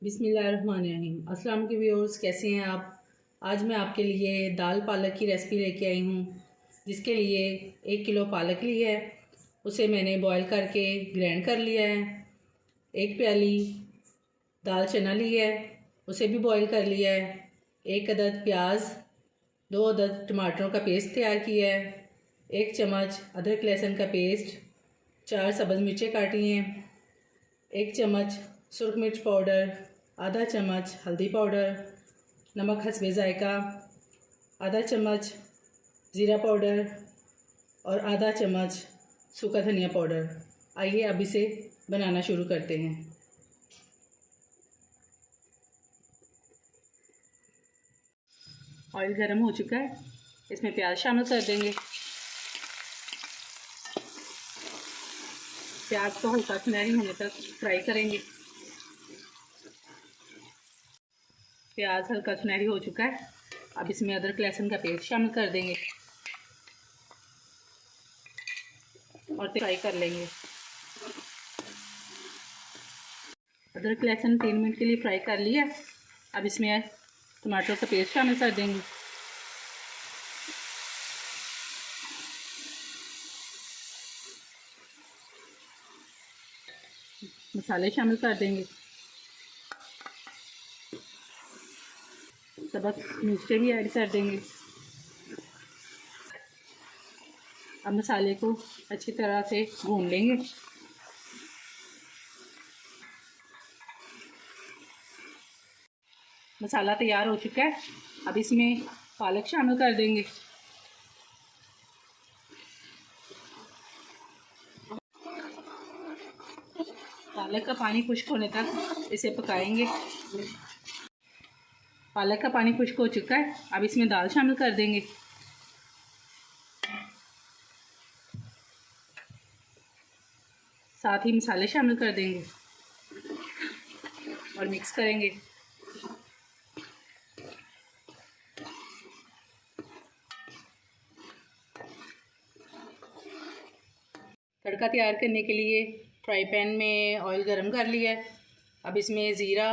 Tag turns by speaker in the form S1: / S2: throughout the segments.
S1: बिस्मिल्लाहिर्रहमानिर्रहीम। अस्सलाम वालेकुम व्यूअर्स, कैसे हैं आप। आज मैं आपके लिए दाल पालक की रेसिपी लेके आई हूँ, जिसके लिए 1 किलो पालक ली है। उसे मैंने बॉईल करके ग्राइंड कर लिया है। 1 प्याली दाल चना ली है, उसे भी बॉईल कर लिया है। 1 अदद प्याज, 2 अदद टमाटरों का पेस्ट तैयार किया है। 1 चम्मच अदरक लहसुन का पेस्ट, 4 सब्ज़ मिर्चें काटी हैं। 1 चम्मच सुरख मिर्च पाउडर, आधा चम्मच हल्दी पाउडर, नमक हस्बे ज़ायका, आधा चम्मच ज़ीरा पाउडर और आधा चम्मच सूखा धनिया पाउडर। आइए अब इसे बनाना शुरू करते हैं। ऑयल गर्म हो चुका है, इसमें प्याज शामिल कर देंगे। प्याज को हल्का सुनहरी होने तक फ्राई करेंगे। प्याज हल्का सुनहरी हो चुका है, अब इसमें अदरक लहसुन का पेस्ट शामिल कर देंगे और फ्राई कर लेंगे। अदरक लहसुन 3 मिनट के लिए फ्राई कर लिया। अब इसमें टमाटर का पेस्ट शामिल कर देंगे। मसाले शामिल कर देंगे। सब्ज़ मिर्चें भी ऐड कर देंगे। अब मसाले को अच्छी तरह से भून लेंगे। मसाला तैयार हो चुका है, अब इसमें पालक शामिल कर देंगे। पालक का पानी खुश्क होने तक इसे पकाएंगे। पालक का पानी खुश्क हो चुका है, अब इसमें दाल शामिल कर देंगे। साथ ही मसाले शामिल कर देंगे और मिक्स करेंगे। तड़का तैयार करने के लिए फ्राई पैन में ऑयल गरम कर लिया है। अब इसमें ज़ीरा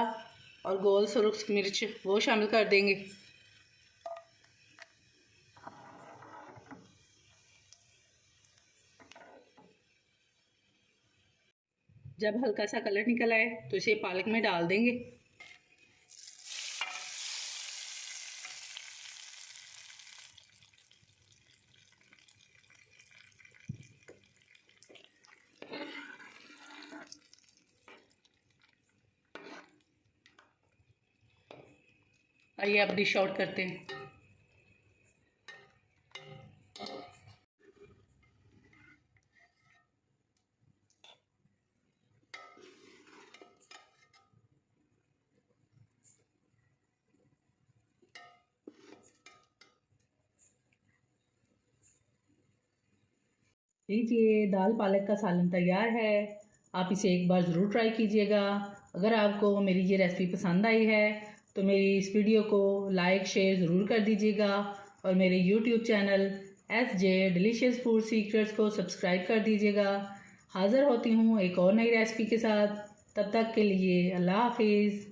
S1: और गोल सुरख मिर्च वो शामिल कर देंगे। जब हल्का सा कलर निकल आए तो इसे पालक में डाल देंगे। आइए अब डिश आउट करते हैं। लीजिए, दाल पालक का सालन तैयार है। आप इसे एक बार ज़रूर ट्राई कीजिएगा। अगर आपको मेरी ये रेसिपी पसंद आई है तो मेरी इस वीडियो को लाइक शेयर ज़रूर कर दीजिएगा और मेरे YouTube channel SJ delicious food secrets को सब्सक्राइब कर दीजिएगा। हाज़िर होती हूँ एक और नई रेसिपी के साथ। तब तक के लिए अल्लाह हाफिज़।